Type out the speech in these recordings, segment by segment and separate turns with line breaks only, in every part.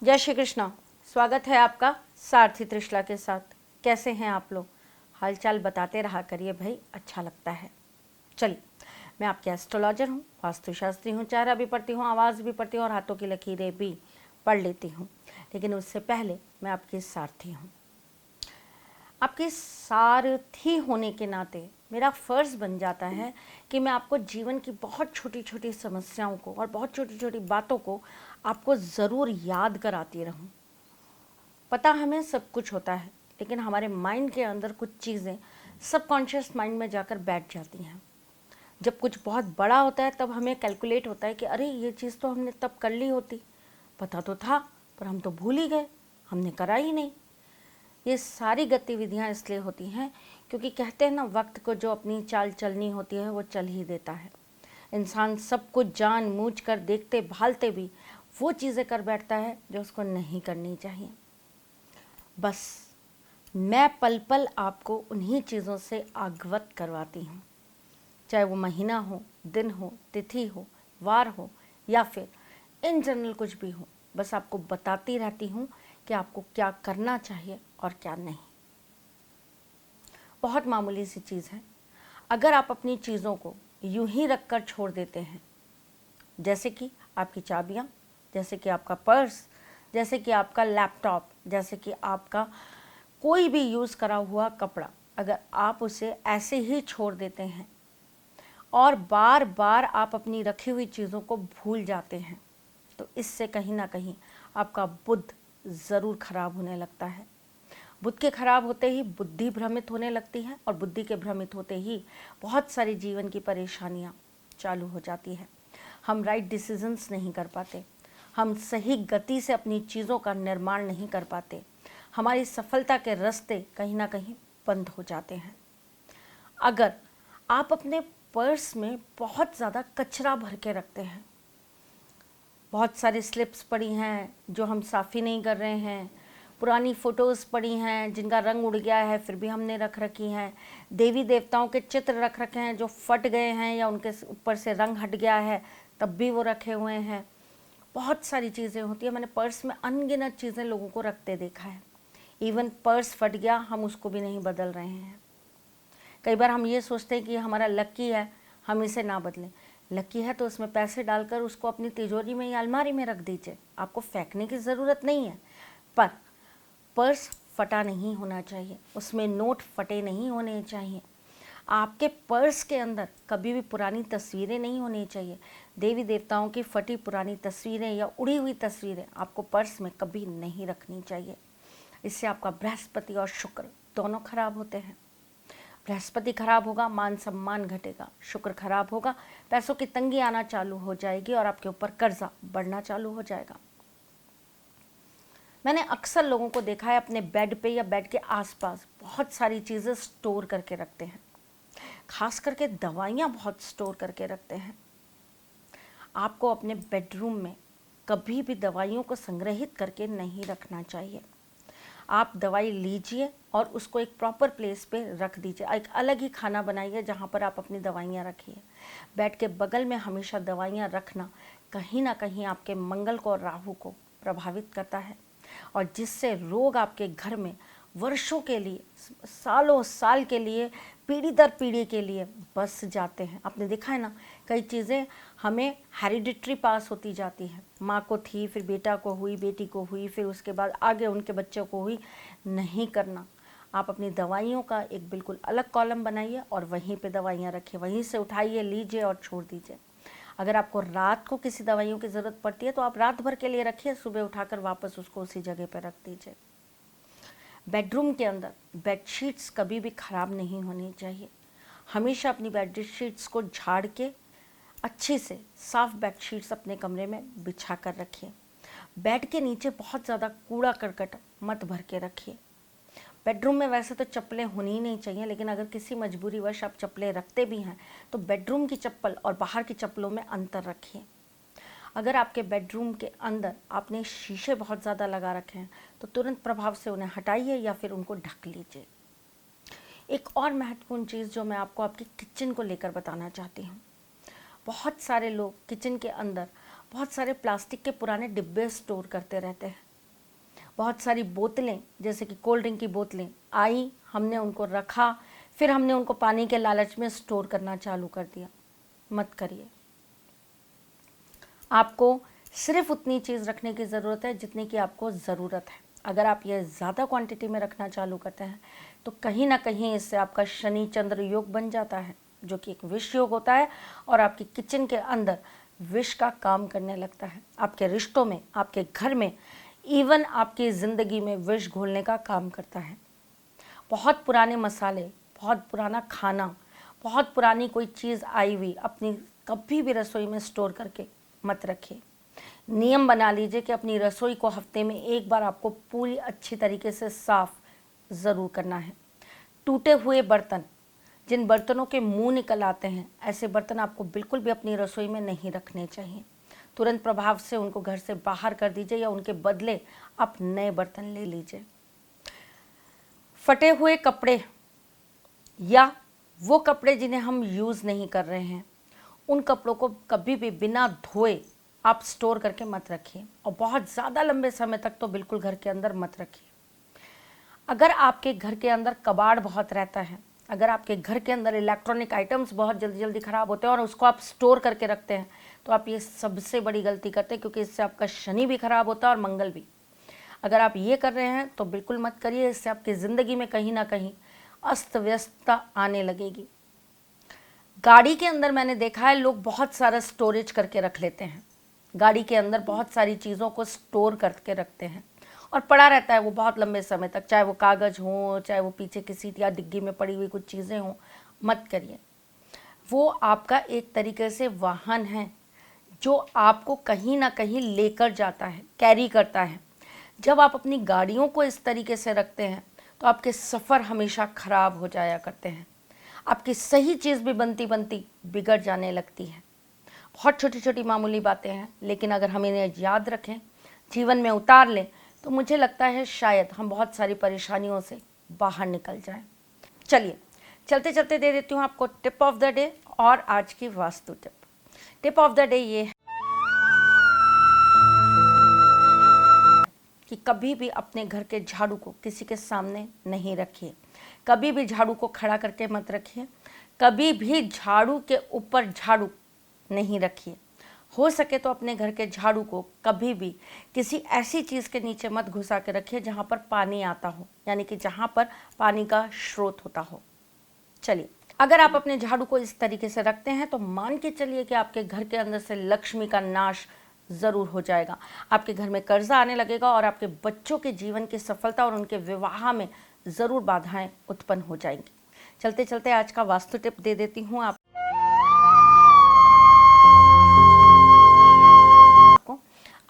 जय श्री कृष्णा। स्वागत है आपका सारथी त्रिशला के साथ। कैसे हैं आप लोग? हालचाल बताते रहा करिए भाई, अच्छा लगता है। चलिए, मैं आपकी एस्ट्रोलॉजर हूँ, वास्तुशास्त्री हूँ, चेहरा भी पढ़ती हूँ, आवाज़ भी पढ़ती हूँ और हाथों की लकीरें भी पढ़ लेती हूँ। लेकिन उससे पहले मैं आपकी सारथी हूँ। आपके सारथी होने के नाते मेरा फ़र्ज़ बन जाता है कि मैं आपको जीवन की बहुत छोटी छोटी समस्याओं को और बहुत छोटी छोटी बातों को आपको ज़रूर याद कराती रहूं। पता हमें सब कुछ होता है, लेकिन हमारे माइंड के अंदर कुछ चीज़ें सबकॉन्शियस माइंड में जाकर बैठ जाती हैं। जब कुछ बहुत बड़ा होता है तब हमें कैलकुलेट होता है कि अरे ये चीज़ तो हमने तब कर ली होती, पता तो था पर हम तो भूल ही गए, हमने करा ही नहीं। ये सारी गतिविधियाँ इसलिए होती हैं क्योंकि कहते हैं ना, वक्त को जो अपनी चाल चलनी होती है वो चल ही देता है। इंसान सब कुछ जान बूझ कर देखते भालते भी वो चीज़ें कर बैठता है जो उसको नहीं करनी चाहिए। बस मैं पल पल आपको उन्हीं चीज़ों से अवगत करवाती हूँ, चाहे वो महीना हो, दिन हो, तिथि हो, वार हो या फिर इन जनरल कुछ भी हो। बस आपको बताती रहती हूँ कि आपको क्या करना चाहिए और क्या नहीं। बहुत मामूली सी चीज़ है। अगर आप अपनी चीज़ों को यूं ही रख कर छोड़ देते हैं, जैसे कि आपकी चाबियाँ, जैसे कि आपका पर्स, जैसे कि आपका लैपटॉप, जैसे कि आपका कोई भी यूज़ करा हुआ कपड़ा, अगर आप उसे ऐसे ही छोड़ देते हैं और बार बार आप अपनी रखी हुई चीज़ों को भूल जाते हैं, तो इससे कहीं ना कहीं आपका बुद्ध ज़रूर खराब होने लगता है। बुद्ध के खराब होते ही बुद्धि भ्रमित होने लगती है और बुद्धि के भ्रमित होते ही बहुत सारी जीवन की परेशानियां चालू हो जाती है। हम राइट डिसीजंस नहीं कर पाते, हम सही गति से अपनी चीज़ों का निर्माण नहीं कर पाते, हमारी सफलता के रास्ते कहीं ना कहीं बंद हो जाते हैं। अगर आप अपने पर्स में बहुत ज़्यादा कचरा भर के रखते हैं, बहुत सारी स्लिप्स पड़ी हैं जो हम साफ़ ही नहीं कर रहे हैं, पुरानी फ़ोटोज़ पड़ी हैं जिनका रंग उड़ गया है फिर भी हमने रख रखी हैं, देवी देवताओं के चित्र रख रखे हैं जो फट गए हैं या उनके ऊपर से रंग हट गया है तब भी वो रखे हुए हैं। बहुत सारी चीज़ें होती हैं। मैंने पर्स में अनगिनत चीज़ें लोगों को रखते देखा है। इवन पर्स फट गया, हम उसको भी नहीं बदल रहे हैं। कई बार हम ये सोचते हैं कि हमारा लक्की है, हम इसे ना बदलें। लक्की है तो उसमें पैसे डालकर उसको अपनी तिजोरी में या अलमारी में रख दीजिए, आपको फेंकने की ज़रूरत नहीं है। पर पर्स फटा नहीं होना चाहिए, उसमें नोट फटे नहीं होने चाहिए। आपके पर्स के अंदर कभी भी पुरानी तस्वीरें नहीं होनी चाहिए। देवी देवताओं की फटी पुरानी तस्वीरें या उड़ी हुई तस्वीरें आपको पर्स में कभी नहीं रखनी चाहिए। इससे आपका बृहस्पति और शुक्र दोनों खराब होते हैं। बृहस्पति खराब होगा, मान सम्मान घटेगा। शुक्र खराब होगा, पैसों की तंगी आना चालू हो जाएगी और आपके ऊपर कर्जा बढ़ना चालू हो जाएगा। मैंने अक्सर लोगों को देखा है अपने बेड पे या बेड के आसपास बहुत सारी चीज़ें स्टोर करके रखते हैं। खास करके दवाइयाँ बहुत स्टोर करके रखते हैं। आपको अपने बेडरूम में कभी भी दवाइयों को संग्रहित करके नहीं रखना चाहिए। आप दवाई लीजिए और उसको एक प्रॉपर प्लेस पे रख दीजिए। एक अलग ही खाना बनाइए जहाँ पर आप अपनी दवाइयाँ रखिए। बेड के बगल में हमेशा दवाइयाँ रखना कहीं ना कहीं आपके मंगल को और राहु को प्रभावित करता है और जिससे रोग आपके घर में वर्षों के लिए, सालों साल के लिए, पीढ़ी दर पीढ़ी के लिए बस जाते हैं। आपने देखा है ना, कई चीज़ें हमें हेरिडिटरी पास होती जाती है। माँ को थी, फिर बेटा को हुई, बेटी को हुई, फिर उसके बाद आगे उनके बच्चों को हुई। नहीं करना। आप अपनी दवाइयों का एक बिल्कुल अलग कॉलम बनाइए और वहीं पे दवाइयाँ रखिए, वहीं से उठाइए, लीजिए और छोड़ दीजिए। अगर आपको रात को किसी दवाइयों की ज़रूरत पड़ती है तो आप रात भर के लिए रखिए, सुबह उठाकर वापस उसको उसी जगह पर रख दीजिए। बेडरूम के अंदर बेडशीट्स कभी भी ख़राब नहीं होनी चाहिए। हमेशा अपनी बेडशीट्स को झाड़ के अच्छी से साफ़ बेडशीट्स अपने कमरे में बिछा कर रखिए। बेड के नीचे बहुत ज़्यादा कूड़ा करकट मत भर के रखिए। बेडरूम में वैसे तो चप्पलें होनी ही नहीं चाहिए, लेकिन अगर किसी मजबूरीवश आप चप्पलें रखते भी हैं तो बेडरूम की चप्पल और बाहर की चप्पलों में अंतर रखिए। अगर आपके बेडरूम के अंदर आपने शीशे बहुत ज़्यादा लगा रखे हैं तो तुरंत प्रभाव से उन्हें हटाइए या फिर उनको ढक लीजिए। एक और महत्वपूर्ण चीज़ जो मैं आपको आपकी किचन को लेकर बताना चाहती हूँ। बहुत सारे लोग किचन के अंदर बहुत सारे प्लास्टिक के पुराने डिब्बे स्टोर करते रहते हैं। बहुत सारी बोतलें जैसे कि कोल्ड ड्रिंक की बोतलें आई, हमने उनको रखा, फिर हमने उनको पानी के लालच में स्टोर करना चालू कर दिया। मत करिए। आपको सिर्फ उतनी चीज़ रखने की ज़रूरत है जितनी की आपको ज़रूरत है। अगर आप ये ज़्यादा क्वांटिटी में रखना चालू करते हैं तो कहीं ना कहीं इससे आपका शनि चंद्र योग बन जाता है, जो कि एक विष योग होता है, और आपकी किचन के अंदर विष का काम करने लगता है। आपके रिश्तों में, आपके घर में, इवन आपकी ज़िंदगी में विष घोलने का काम करता है। बहुत पुराने मसाले, बहुत पुराना खाना, बहुत पुरानी कोई चीज़ आई हुई अपनी कभी भी रसोई में स्टोर करके मत रखिए। नियम बना लीजिए कि अपनी रसोई को हफ्ते में एक बार आपको पूरी अच्छी तरीके से साफ ज़रूर करना है। टूटे हुए बर्तन, जिन बर्तनों के मुंह निकल आते हैं, ऐसे बर्तन आपको बिल्कुल भी अपनी रसोई में नहीं रखने चाहिए। तुरंत प्रभाव से उनको घर से बाहर कर दीजिए या उनके बदले आप नए बर्तन ले लीजिए। फटे हुए कपड़े या वो कपड़े जिन्हें हम यूज़ नहीं कर रहे हैं, उन कपड़ों को कभी भी बिना धोए आप स्टोर करके मत रखिए, और बहुत ज़्यादा लंबे समय तक तो बिल्कुल घर के अंदर मत रखिए। अगर आपके घर के अंदर कबाड़ बहुत रहता है, अगर आपके घर के अंदर इलेक्ट्रॉनिक आइटम्स बहुत जल्दी जल्दी ख़राब होते हैं और उसको आप स्टोर करके रखते हैं, तो आप ये सबसे बड़ी गलती करते हैं, क्योंकि इससे आपका शनि भी खराब होता है और मंगल भी। अगर आप ये कर रहे हैं तो बिल्कुल मत करिए, इससे आपकी ज़िंदगी में कहीं ना कहीं अस्त व्यस्तता आने लगेगी। गाड़ी के अंदर मैंने देखा है लोग बहुत सारा स्टोरेज करके रख लेते हैं, गाड़ी के अंदर बहुत सारी चीज़ों को स्टोर करके रखते हैं और पड़ा रहता है वो बहुत लंबे समय तक, चाहे वो कागज़ हो, चाहे वो पीछे की सीट या डिग्गी में पड़ी हुई कुछ चीज़ें हों। मत करिए। वो आपका एक तरीके से वाहन है जो आपको कहीं ना कहीं लेकर जाता है, कैरी करता है। जब आप अपनी गाड़ियों को इस तरीके से रखते हैं तो आपके सफ़र हमेशा ख़राब हो जाया करते हैं, आपकी सही चीज़ भी बनती बनती बिगड़ जाने लगती है। बहुत छोटी छोटी मामूली बातें हैं, लेकिन अगर हम इन्हें याद रखें, जीवन में उतार लें, तो मुझे लगता है शायद हम बहुत सारी परेशानियों से बाहर निकल जाएं। चलिए चलते चलते दे देती हूँ आपको टिप ऑफ द डे और आज की vastu tip. Tip of the day ये है कि कभी भी अपने घर के झाड़ू को किसी के सामने नहीं रखिए, कभी भी झाड़ू को खड़ा करके मत रखिए, कभी भी झाड़ू के ऊपर झाड़ू नहीं रखिए। हो सके तो अपने घर के झाड़ू को कभी भी किसी ऐसी चीज़ के नीचे मत घुसा के रखिए जहाँ पर पानी आता हो, यानी कि जहाँ पर पानी का स्रोत होता हो। चलिए, अगर आप अपने झाड़ू को इस तरीके से रखते हैं तो मान के चलिए कि आपके घर के अंदर से लक्ष्मी का नाश ज़रूर हो जाएगा, आपके घर में कर्जा आने लगेगा और आपके बच्चों के जीवन की सफलता और उनके विवाह में ज़रूर बाधाएं उत्पन्न हो जाएंगी। चलते चलते आज का वास्तु टिप दे देती हूँ आपको।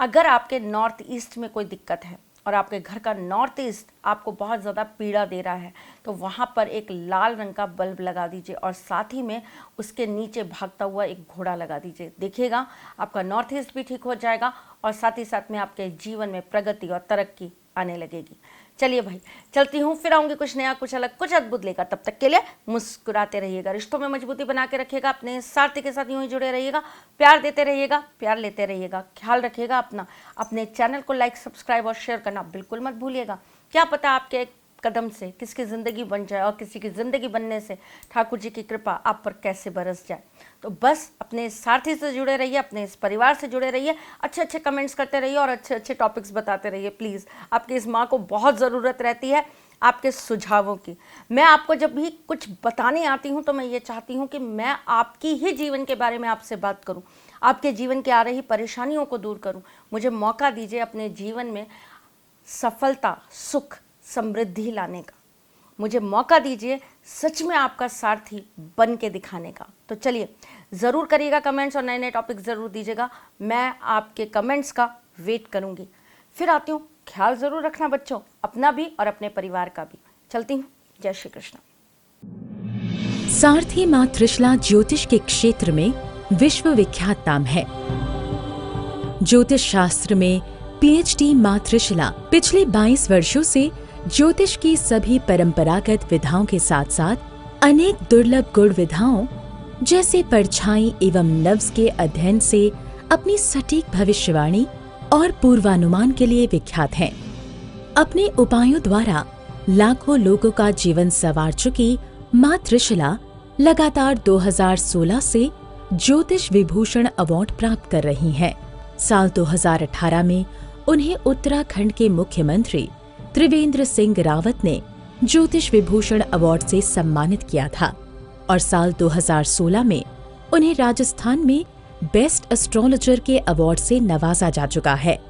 अगर आपके नॉर्थ ईस्ट में कोई दिक्कत है और आपके घर का नॉर्थ ईस्ट आपको बहुत ज़्यादा पीड़ा दे रहा है, तो वहाँ पर एक लाल रंग का बल्ब लगा दीजिए और साथ ही में उसके नीचे भागता हुआ एक घोड़ा लगा दीजिए। देखिएगा आपका नॉर्थ ईस्ट भी ठीक हो जाएगा और साथ ही साथ में आपके जीवन में प्रगति और तरक्की आने लगेगी। चलिए भाई, चलती हूँ, फिर आऊँगी कुछ नया, कुछ अलग, कुछ अद्भुत लेकर। तब तक के लिए मुस्कुराते रहिएगा, रिश्तों में मजबूती बना के रखिएगा, अपने साथी के साथ यूँ ही जुड़े रहिएगा, प्यार देते रहिएगा, प्यार लेते रहिएगा, ख्याल रखिएगा अपना। अपने चैनल को लाइक, सब्सक्राइब और शेयर करना बिल्कुल मत भूलिएगा। क्या पता आपके एक कदम से किसकी ज़िंदगी बन जाए और किसी की ज़िंदगी बनने से ठाकुर जी की कृपा आप पर कैसे बरस जाए। तो बस अपने साथी से जुड़े रहिए, अपने इस परिवार से जुड़े रहिए, अच्छे अच्छे कमेंट्स करते रहिए और अच्छे अच्छे टॉपिक्स बताते रहिए प्लीज़। आपकी इस माँ को बहुत ज़रूरत रहती है आपके सुझावों की। मैं आपको जब भी कुछ बताने आती हूँ तो मैं ये चाहती हूँ कि मैं आपकी ही जीवन के बारे में आपसे बात करूँ, आपके जीवन के आ रही परेशानियों को दूर करूँ। मुझे मौका दीजिए अपने जीवन में सफलता, सुख, समृद्धि लाने का। मुझे मौका दीजिए सच में आपका सारथी बन के दिखाने का। तो चलिए, ज़रूर करिएगा कमेंट्स और नए नए टॉपिक ज़रूर दीजिएगा। मैं आपके कमेंट्स का वेट करूँगी। फिर आती हूँ, ख्याल ज़रूर रखना बच्चों, अपना भी और अपने परिवार का भी। चलती हूँ, जय श्री कृष्ण।
सारथी माँ त्रिशला ज्योतिष के क्षेत्र में विश्व विख्यात नाम है। ज्योतिष शास्त्र में पीएचडी माँ त्रिशला पिछले 22 वर्षों से ज्योतिष की सभी परंपरागत विधाओं के साथ साथ अनेक दुर्लभ गुण विधाओं जैसे परछाई एवं नव्स के अध्ययन से अपनी सटीक भविष्यवाणी और पूर्वानुमान के लिए विख्यात हैं। अपने उपायों द्वारा लाखों लोगों का जीवन संवार चुकी मां त्रिशला लगातार 2016 से ज्योतिष विभूषण अवार्ड प्राप्त कर रही हैं। साल 2018 में उन्हें उत्तराखंड के मुख्यमंत्री त्रिवेंद्र सिंह रावत ने ज्योतिष विभूषण अवार्ड से सम्मानित किया था और साल 2016 में उन्हें राजस्थान में बेस्ट एस्ट्रोलॉजर के अवार्ड से नवाजा जा चुका है।